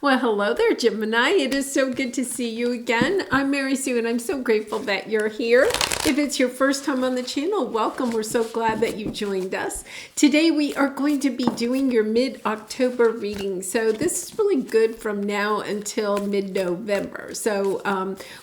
Well, hello there, Gemini. It is so good to see you again. I'm Mary Sue, and I'm so grateful that you're here. If it's your first time on the channel, welcome. We're so glad that you joined us. Today, we are going to be doing your mid-October reading. So this is really good from now until mid-November. So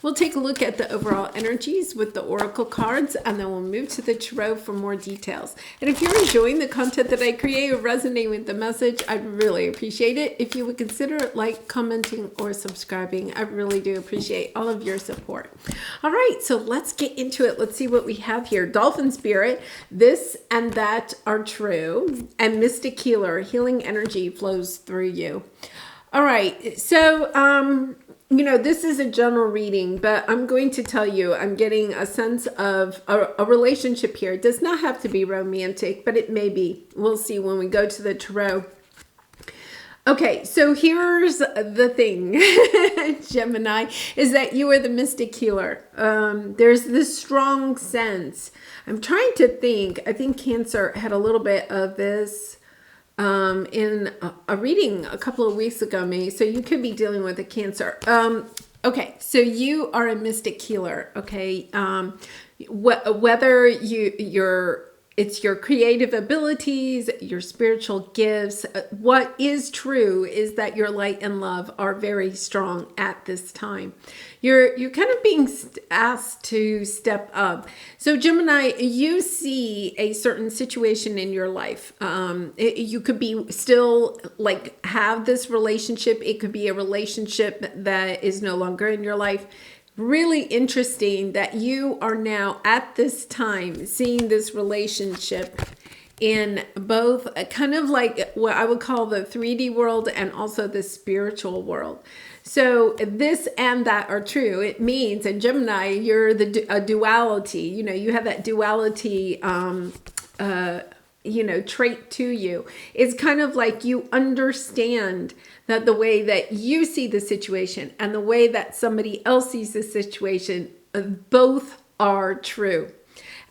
we'll take a look at the overall energies with the oracle cards, and then we'll move to the tarot for more details. And if you're enjoying the content that I create or resonate with the message, I'd really appreciate it if you would consider like, commenting, or subscribing. I really do appreciate all of your support. All right, so let's get into it. Let's see what we have here. Dolphin Spirit, this and that are true, and Mystic Healer, healing energy flows through you. All right, so you know, this is a general reading, but I'm going to tell you, I'm getting a sense of a relationship here. It does not have to be romantic, but it may be. We'll see when we go to the tarot. Okay, so here's the thing, Gemini, is that you are the mystic healer. There's this strong sense. I'm trying to think. I think Cancer had a little bit of this in a reading a couple of weeks ago, maybe. So you could be dealing with a Cancer. Okay, so you are a mystic healer, okay? Whether it's your creative abilities, your spiritual gifts. What is true is that your light and love are very strong at this time. You're kind of being asked to step up. So Gemini, you see a certain situation in your life. You could be still like have this relationship. It could be a relationship that is no longer in your life. Really interesting that you are now at this time seeing this relationship in both kind of like what I would call the 3D world and also the spiritual world. So this and that are true. It means, and Gemini, you're a duality. You know, you have that duality trait to you. It's kind of like you understand that the way that you see the situation and the way that somebody else sees the situation, both are true.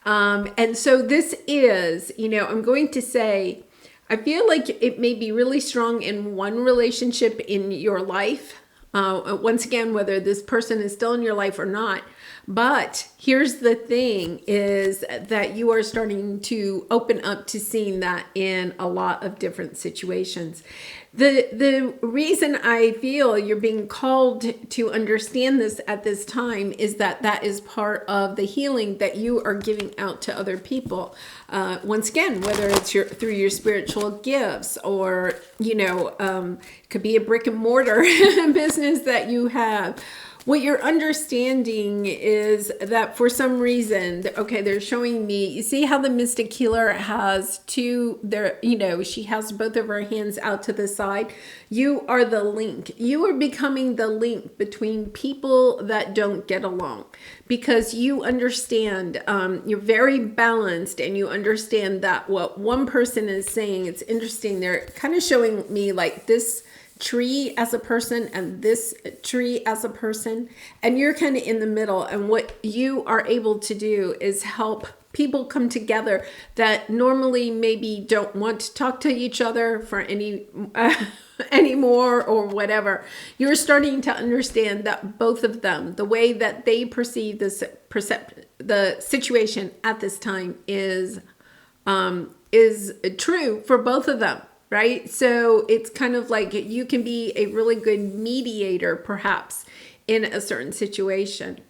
And so this is, I'm going to say, I feel like it may be really strong in one relationship in your life. Once again, whether this person is still in your life or not. But here's the thing is that you are starting to open up to seeing that in a lot of different situations. The reason I feel you're being called to understand this at this time is that is part of the healing that you are giving out to other people. Once again, whether it's through your spiritual gifts or, it could be a brick and mortar business that you have. What you're understanding is that for some reason, okay, they're showing me, you see how the mystic healer has she has both of her hands out to the side. You are the link. You are becoming the link between people that don't get along because you understand, you're very balanced and you understand that what one person is saying, it's interesting. They're kind of showing me like this tree as a person and this tree as a person, and you're kind of in the middle, and what you are able to do is help people come together that normally maybe don't want to talk to each other for anymore or whatever. You're starting to understand that both of them, the way that they perceive the situation at this time is true for both of them. Right? So it's kind of like you can be a really good mediator, perhaps, in a certain situation.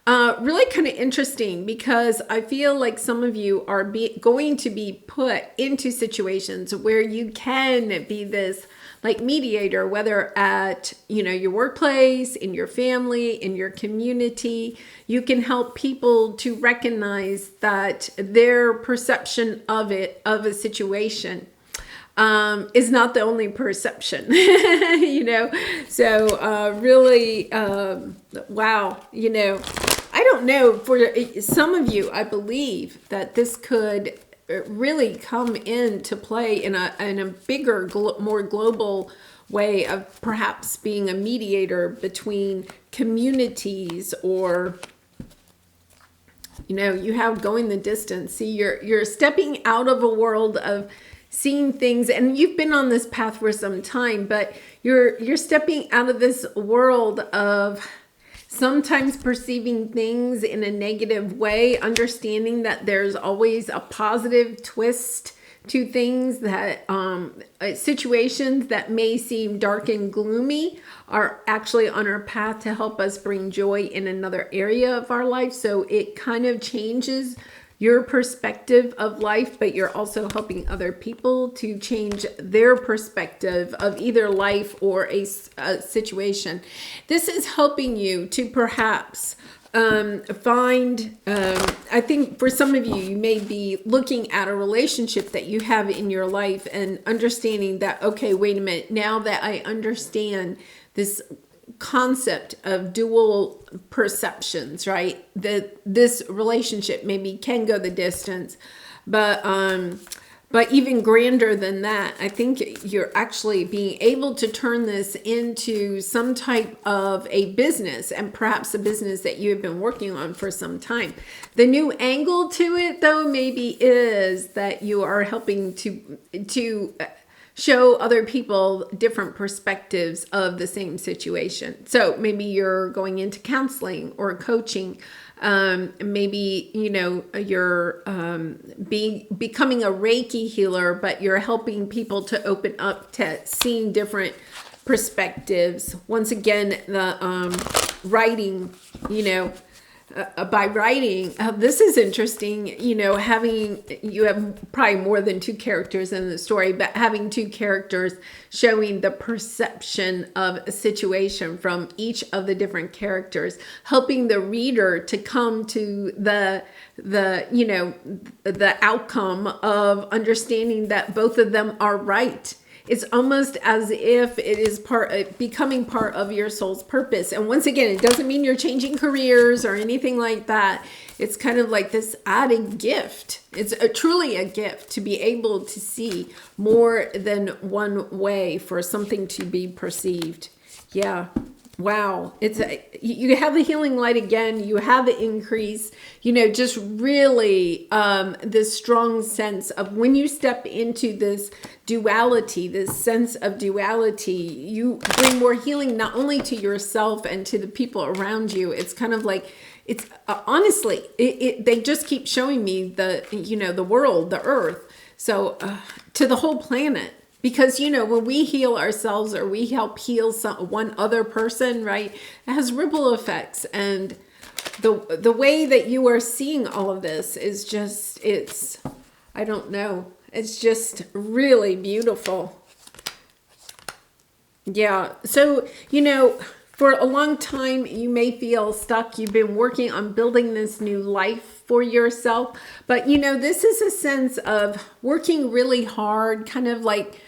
Really kind of interesting because I feel like some of you are going to be put into situations where you can be this like mediator, whether at, your workplace, in your family, in your community. You can help people to recognize that their perception of a situation is not the only perception, so really, wow, I don't know, for some of you, I believe that this could really come into play in a bigger, more global way of perhaps being a mediator between communities, or you have going the distance. See, you're stepping out of a world of seeing things, and you've been on this path for some time, but you're stepping out of this world of sometimes perceiving things in a negative way, understanding that there's always a positive twist to things, that situations that may seem dark and gloomy are actually on our path to help us bring joy in another area of our life. So it kind of changes your perspective of life, but you're also helping other people to change their perspective of either life or a situation. This is helping you to perhaps find, I think for some of you, you may be looking at a relationship that you have in your life and understanding that, okay, wait a minute, now that I understand this concept of dual perceptions, right? That this relationship maybe can go the distance, but even grander than that, I think you're actually being able to turn this into some type of a business, and perhaps a business that you have been working on for some time. The new angle to it, though, maybe is that you are helping to show other people different perspectives of the same situation. So maybe you're going into counseling or coaching. Maybe, you're becoming a Reiki healer, but you're helping people to open up to seeing different perspectives. Once again, the writing, by writing, this is interesting, you have probably more than two characters in the story, but having two characters showing the perception of a situation from each of the different characters, helping the reader to come to the outcome of understanding that both of them are right. It's almost as if it is becoming part of your soul's purpose. And once again, it doesn't mean you're changing careers or anything like that. It's kind of like this added gift. It's truly a gift to be able to see more than one way for something to be perceived. Yeah. Wow. You have the healing light again. You have the increase, just really this strong sense of when you step into this duality, this sense of duality, you bring more healing not only to yourself and to the people around you. It's kind of like, it's honestly, they just keep showing me the world, the earth. So to the whole planet. Because, when we heal ourselves or we help heal one other person, right, it has ripple effects. And the way that you are seeing all of this is just, I don't know, it's just really beautiful. Yeah. So, for a long time, you may feel stuck. You've been working on building this new life for yourself. But, this is a sense of working really hard, kind of like,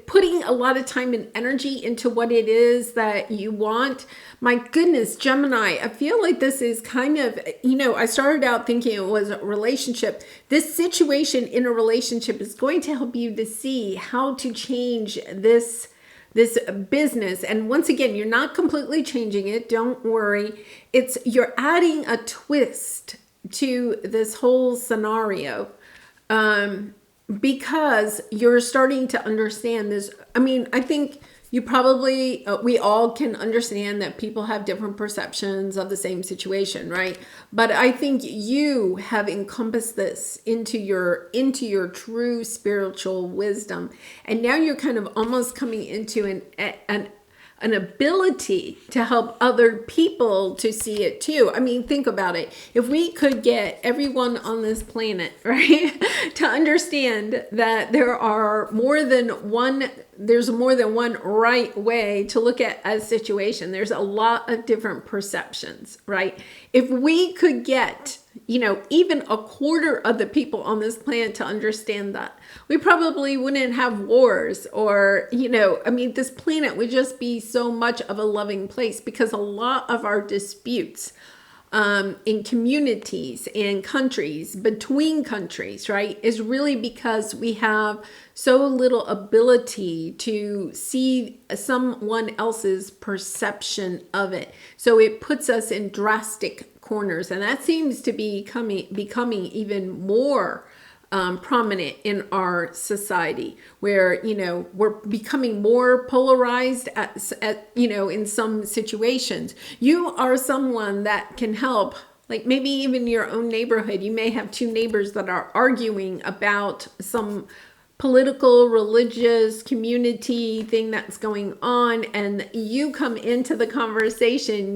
putting a lot of time and energy into what it is that you want. My goodness, Gemini, I feel like this is kind of, I started out thinking it was a relationship. This situation in a relationship is going to help you to see how to change this business. And once again, you're not completely changing it. Don't worry. You're adding a twist to this whole scenario. Because you're starting to understand this. I mean, I think you probably, we all can understand that people have different perceptions of the same situation, right? But I think you have encompassed this into your true spiritual wisdom. And now you're kind of almost coming into an ability to help other people to see it too. I mean, think about it. If we could get everyone on this planet, right, to understand that there's more than one right way to look at a situation. There's a lot of different perceptions, right? If we could get, even a quarter of the people on this planet to understand that, we probably wouldn't have wars or, this planet would just be so much of a loving place, because a lot of our disputes in communities and countries, between countries, right, is really because we have so little ability to see someone else's perception of it. So it puts us in drastic corners. And that seems to be becoming even more prominent in our society, where, we're becoming more polarized in some situations. You are someone that can help. Like maybe even your own neighborhood, you may have two neighbors that are arguing about some political, religious, community thing that's going on, and you come into the conversation.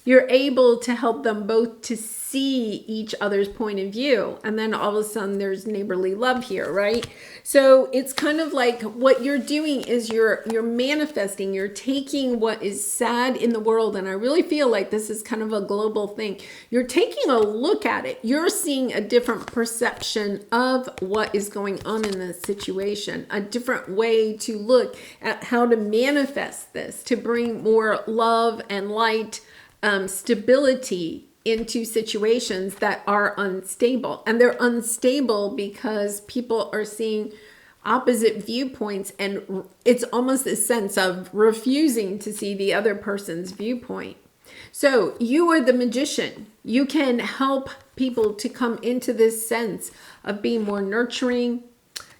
You're able to help them both to see each other's point of view, and then all of a sudden there's neighborly love here, right? So it's kind of like what you're doing is you're manifesting, you're taking what is sad in the world, and I really feel like this is kind of a global thing. You're taking a look at it. You're seeing a different perception of what is going on in this situation, a different way to look at how to manifest this, to bring more love and light, stability into situations that are unstable. And they're unstable because people are seeing opposite viewpoints, and it's almost a sense of refusing to see the other person's viewpoint. So you are the magician. You can help people to come into this sense of being more nurturing.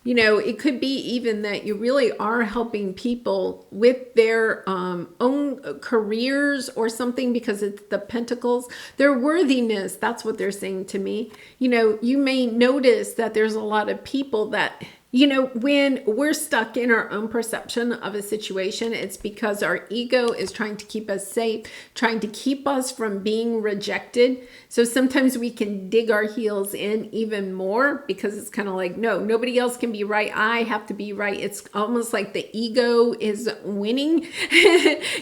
It could be even that you really are helping people with their own careers or something, because it's the pentacles, their worthiness. That's what they're saying to me. You may notice that there's a lot of people that, when we're stuck in our own perception of a situation, it's because our ego is trying to keep us safe, trying to keep us from being rejected. So sometimes we can dig our heels in even more, because it's kind of like, no, nobody else can be right. I have to be right. It's almost like the ego is winning,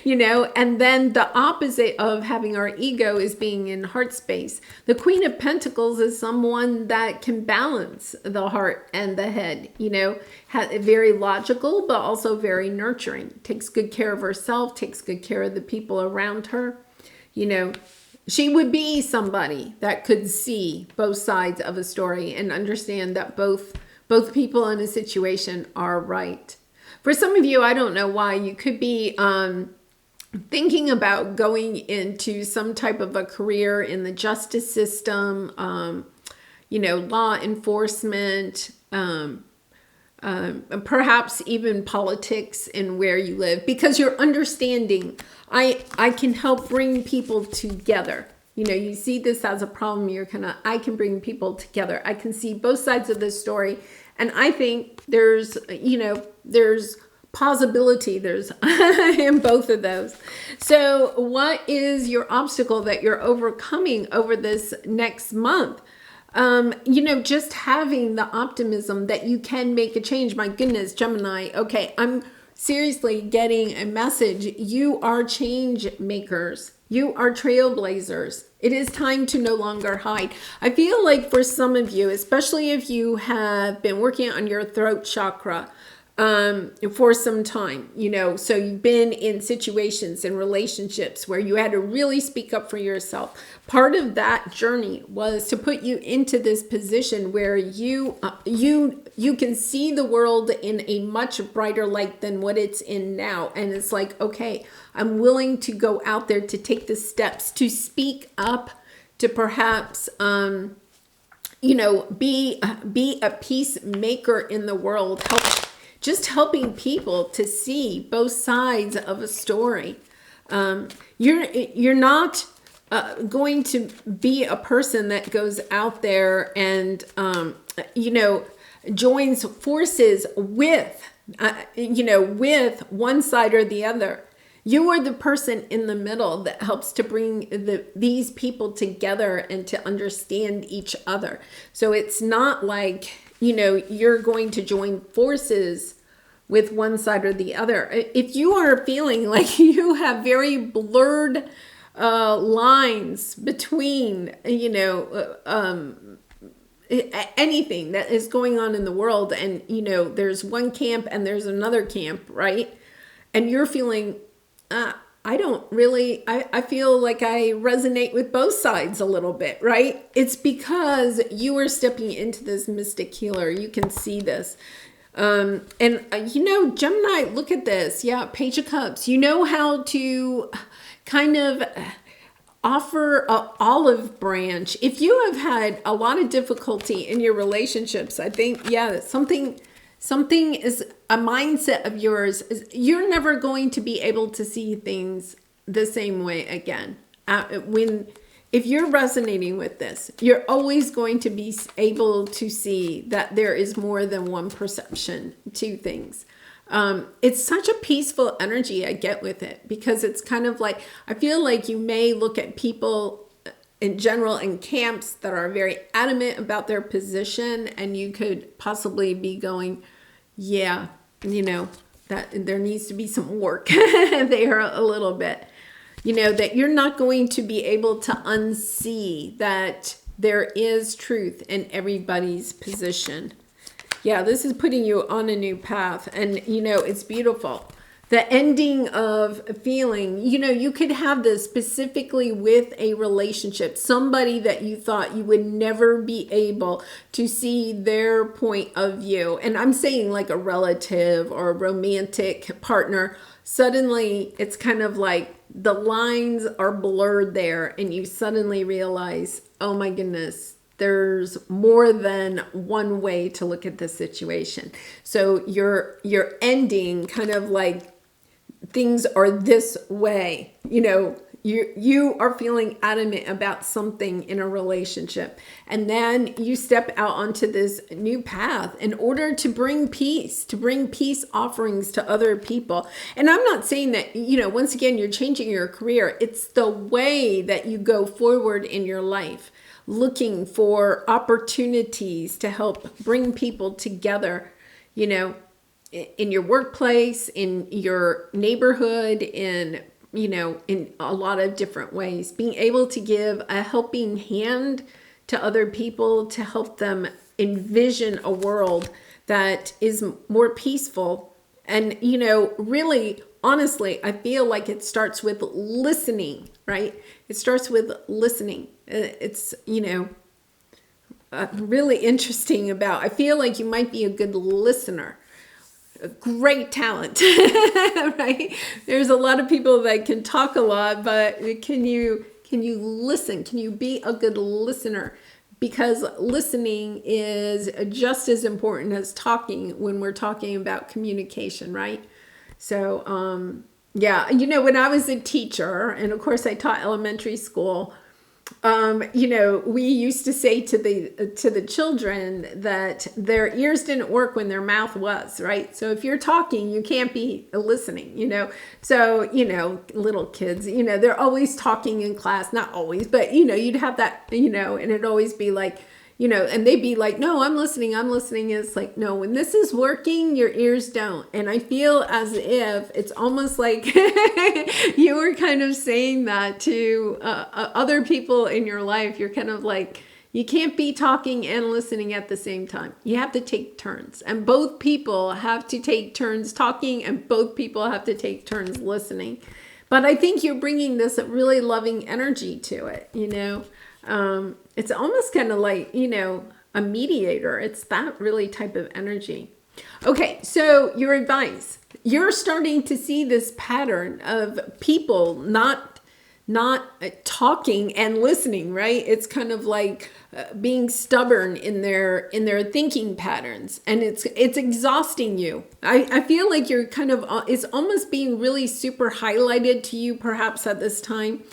and then the opposite of having our ego is being in heart space. The Queen of Pentacles is someone that can balance the heart and the head. Very logical, but also very nurturing. Takes good care of herself, takes good care of the people around her. She would be somebody that could see both sides of a story and understand that both people in a situation are right. For some of you, I don't know why, you could be thinking about going into some type of a career in the justice system, law enforcement, perhaps even politics and where you live, because you're understanding, I can help bring people together. You see this as a problem, I can bring people together. I can see both sides of this story. And I think there's possibility, there's in both of those. So what is your obstacle that you're overcoming over this next month? Just having the optimism that you can make a change. My goodness, Gemini. Okay, I'm seriously getting a message. You are change makers. You are trailblazers. It is time to no longer hide. I feel like for some of you, especially if you have been working on your throat chakra, for some time, so you've been in situations and relationships where you had to really speak up for yourself. Part of that journey was to put you into this position where you can see the world in a much brighter light than what it's in now. And it's like, okay, I'm willing to go out there to take the steps to speak up, to perhaps, be a peacemaker in the world, helping people to see both sides of a story. You're not going to be a person that goes out there and joins forces with one side or the other. You are the person in the middle that helps to bring these people together and to understand each other. So it's not like you're going to join forces with one side or the other. If you are feeling like you have very blurred lines between, anything that is going on in the world, and, there's one camp and there's another camp, right? And you're feeling, I feel like I resonate with both sides a little bit, right? It's because you are stepping into this mystic healer. You can see this. Gemini, look at this. Yeah, Page of Cups. You know how to kind of offer a olive branch. If you have had a lot of difficulty in your relationships, I think, yeah, something is a mindset of yours is you're never going to be able to see things the same way again. If you're resonating with this, you're always going to be able to see that there is more than one perception to things. It's such a peaceful energy I get with it, because it's kind of like, I feel like you may look at people in general in camps that are very adamant about their position, and you could possibly be going, yeah, that there needs to be some work there a little bit. That you're not going to be able to unsee that there is truth in everybody's position. Yeah, this is putting you on a new path, and it's beautiful. The ending of a feeling, you could have this specifically with a relationship, somebody that you thought you would never be able to see their point of view. And I'm saying like a relative or a romantic partner. Suddenly it's kind of like the lines are blurred there, and you suddenly realize, oh my goodness, there's more than one way to look at this situation. So you're ending kind of like, things are this way. You are feeling adamant about something in a relationship, and then you step out onto this new path in order to bring peace offerings to other people. And I'm not saying that, once again, you're changing your career. It's the way that you go forward in your life, looking for opportunities to help bring people together, in your workplace, in your neighborhood, in a lot of different ways. Being able to give a helping hand to other people to help them envision a world that is more peaceful. And, really, honestly, I feel like it starts with listening, right? It starts with listening. It's, really interesting about, I feel like you might be a good listener. A great talent, right? There's a lot of people that can talk a lot, but can you listen? Can you be a good listener? Because listening is just as important as talking when we're talking about communication, right? So, yeah, when I was a teacher, and of course I taught elementary school, we used to say to the children that their ears didn't work when their mouth was, right? So if you're talking, you can't be listening, So, little kids, they're always talking in class, not always, but, you'd have that, and it'd always be like, and they'd be like, no, I'm listening. It's like, no, when this is working, your ears don't. And I feel as if it's almost like you were kind of saying that to other people in your life. You're kind of like, you can't be talking and listening at the same time. You have to take turns, and both people have to take turns talking, and both people have to take turns listening. But I think you're bringing this really loving energy to it, It's almost kind of like, a mediator. It's that really type of energy. Okay, so your advice. You're starting to see this pattern of people not talking and listening, right? It's kind of like being stubborn in their thinking patterns, and it's exhausting you. I feel like you're kind of, it's almost being really super highlighted to you perhaps at this time.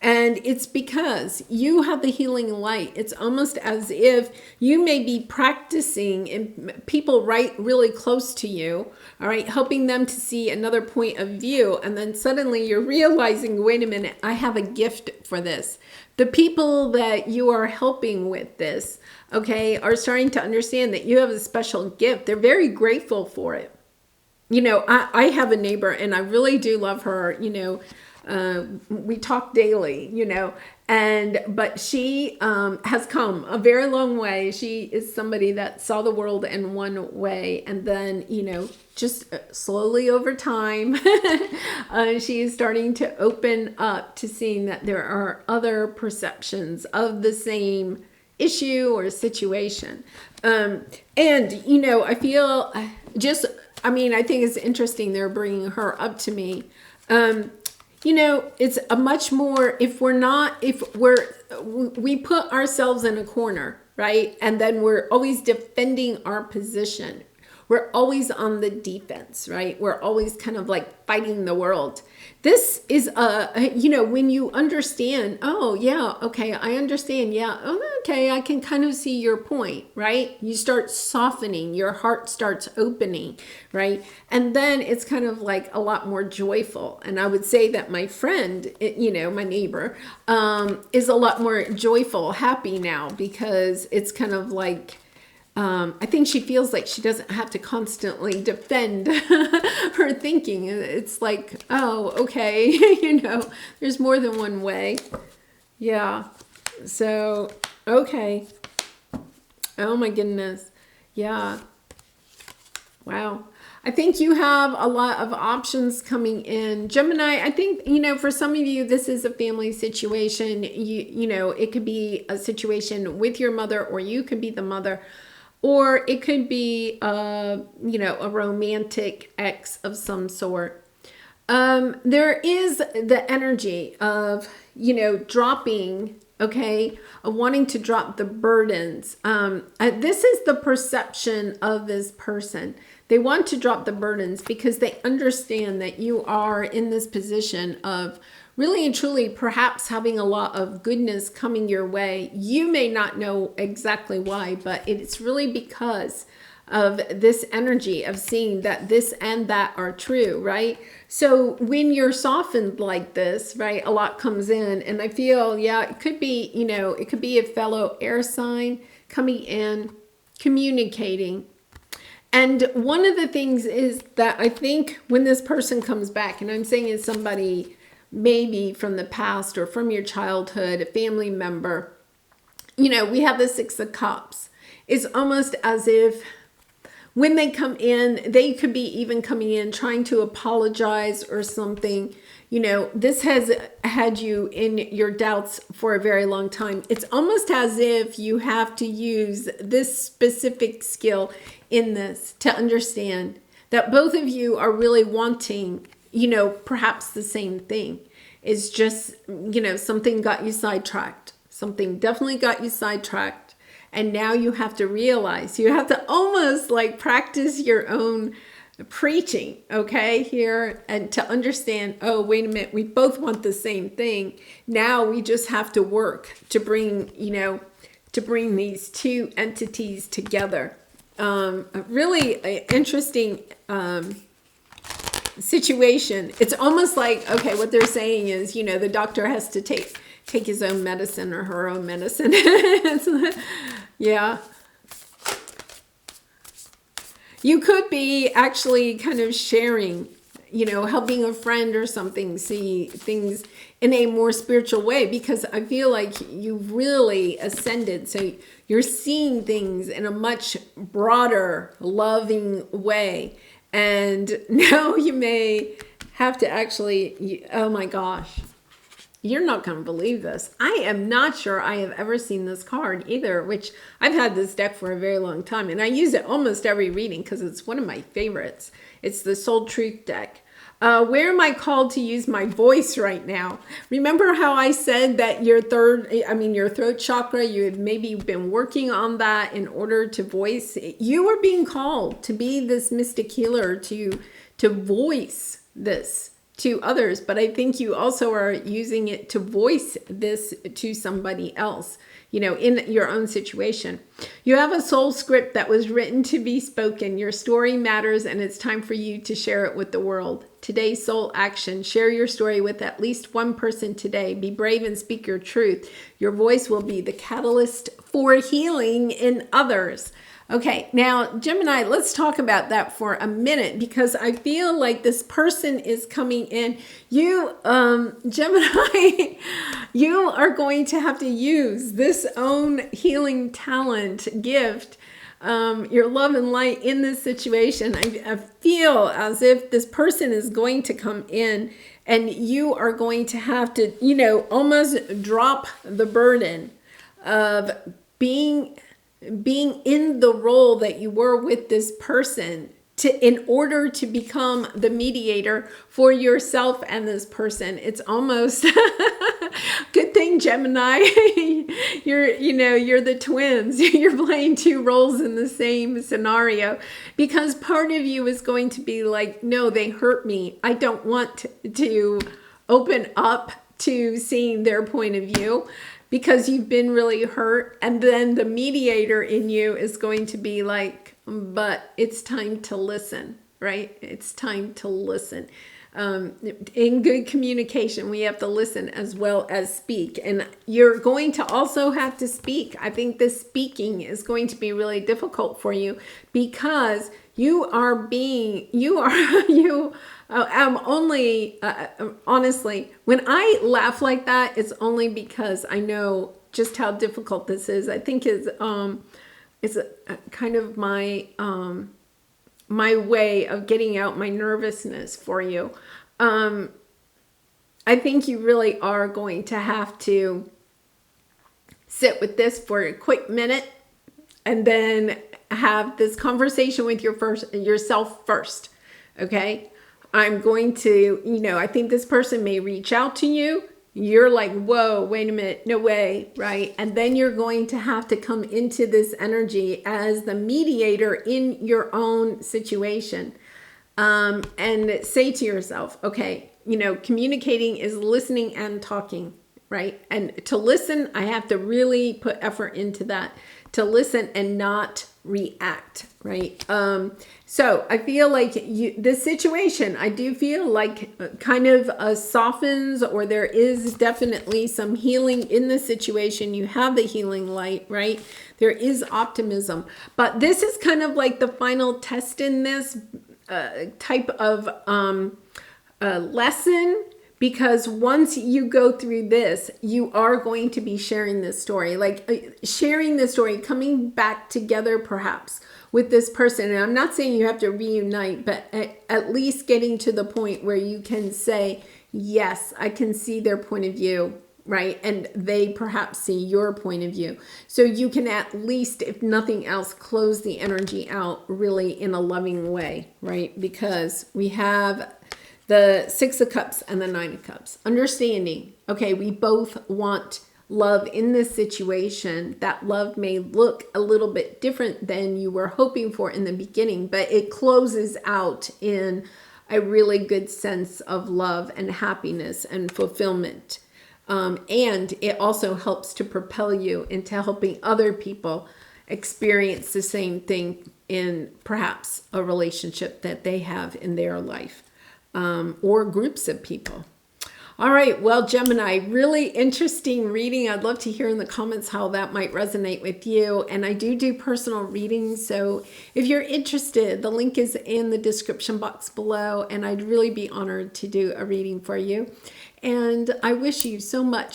And it's because you have the healing light. It's almost as if you may be practicing in people right really close to you, all right, helping them to see another point of view. And then suddenly you're realizing, wait a minute, I have a gift for this. The people that you are helping with this, okay, are starting to understand that you have a special gift. They're very grateful for it. I have a neighbor, and I really do love her, we talk daily, but she has come a very long way. She is somebody that saw the world in one way, and then, just slowly over time, she is starting to open up to seeing that there are other perceptions of the same issue or situation. And, I feel I think it's interesting they're bringing her up to me. it's a much more, if we put ourselves in a corner, right? And then we're always defending our position. We're always on the defense, right? We're always kind of like fighting the world. This is when you understand, oh yeah, okay, I understand. Yeah, oh, okay, I can kind of see your point, right? You start softening, your heart starts opening, right? And then it's kind of like a lot more joyful. And I would say that my friend, my neighbor, is a lot more joyful, happy now, because it's kind of like, I think she feels like she doesn't have to constantly defend her thinking. It's like, oh, okay, there's more than one way. Yeah. So, okay. Oh my goodness. Yeah. Wow. I think you have a lot of options coming in. Gemini, I think, for some of you, this is a family situation. It could be a situation with your mother, or you could be the mother. Or it could be, a romantic ex of some sort. There is the energy of, dropping, okay, of wanting to drop the burdens. This is the perception of this person. They want to drop the burdens because they understand that you are in this position of really and truly perhaps having a lot of goodness coming your way. You may not know exactly why, but it's really because of this energy of seeing that this and that are true, right? So when you're softened like this, right, a lot comes in. And I feel, it could be, it could be a fellow air sign coming in, communicating. And one of the things is that I think when this person comes back, and I'm saying it's somebody maybe from the past or from your childhood, a family member, we have the Six of Cups. It's almost as if when they come in, they could be even coming in trying to apologize or something. This has had you in your doubts for a very long time. It's almost as if you have to use this specific skill in this to understand that both of you are really wanting, perhaps the same thing. It's just, something got you sidetracked. Something definitely got you sidetracked. And now you have to realize, you have to almost like practice your own preaching, okay, here, and to understand, oh, wait a minute, we both want the same thing. Now we just have to work to bring, these two entities together. A really interesting situation. It's almost like, okay, what they're saying is, the doctor has to take his own medicine or her own medicine. Yeah. You could be actually kind of sharing, helping a friend or something see things in a more spiritual way, because I feel like you've really ascended. So you're seeing things in a much broader, loving way. And now you may have to actually, oh my gosh, you're not going to believe this. I am not sure I have ever seen this card either, which I've had this deck for a very long time. And I use it almost every reading because it's one of my favorites. It's the Soul Truth deck. Where am I called to use my voice right now? Remember how I said that your throat chakra, you had maybe been working on that in order to voice. You are being called to be this mystic healer, to voice this to others, but I think you also are using it to voice this to somebody else, in your own situation. You have a soul script that was written to be spoken. Your story matters, and it's time for you to share it with the world. Today's soul action: share your story with at least one person today. Be brave and speak your truth. Your voice will be the catalyst for healing in others. Okay, now, Gemini, let's talk about that for a minute, because I feel like this person is coming in. You, Gemini, you are going to have to use this own healing talent, gift, your love and light in this situation. I feel as if this person is going to come in and you are going to have to, almost drop the burden of being in the role that you were with this person in order to become the mediator for yourself and this person. It's almost good thing, Gemini, you're the twins. You're playing two roles in the same scenario, because part of you is going to be like, no, they hurt me. I don't want to open up to seeing their point of view, because you've been really hurt. And then the mediator in you is going to be like, but it's time to listen, right? It's time to listen. In good communication, we have to listen as well as speak. And you're going to also have to speak. I think the speaking is going to be really difficult for you, because I'm only, honestly, when I laugh like that, it's only because I know just how difficult this is. I think it's kind of my way of getting out my nervousness for you. I think you really are going to have to sit with this for a quick minute, and then have this conversation with yourself first. Okay. I'm going to, I think this person may reach out to you. You're like, whoa, wait a minute, no way, right? And then you're going to have to come into this energy as the mediator in your own situation, and say to yourself, okay, communicating is listening and talking, right? And to listen, I have to really put effort into that, to listen and not react, right? So I feel like this situation, I do feel like kind of softens, or there is definitely some healing in the situation. You have the healing light, right? There is optimism, but this is kind of like the final test in this type of lesson. Because once you go through this, you are going to be sharing this story, sharing this story, coming back together perhaps with this person. And I'm not saying you have to reunite, but at least getting to the point where you can say, yes, I can see their point of view, right? And they perhaps see your point of view. So you can at least, if nothing else, close the energy out really in a loving way, right? Because we have the 6 of Cups and the 9 of Cups. Understanding, okay, we both want love in this situation. That love may look a little bit different than you were hoping for in the beginning, but it closes out in a really good sense of love and happiness and fulfillment. And it also helps to propel you into helping other people experience the same thing in perhaps a relationship that they have in their life. Or groups of people. All right, well, Gemini, really interesting reading. I'd love to hear in the comments how that might resonate with you. And I do personal readings, so if you're interested, the link is in the description box below, and I'd really be honored to do a reading for you. And I wish you so much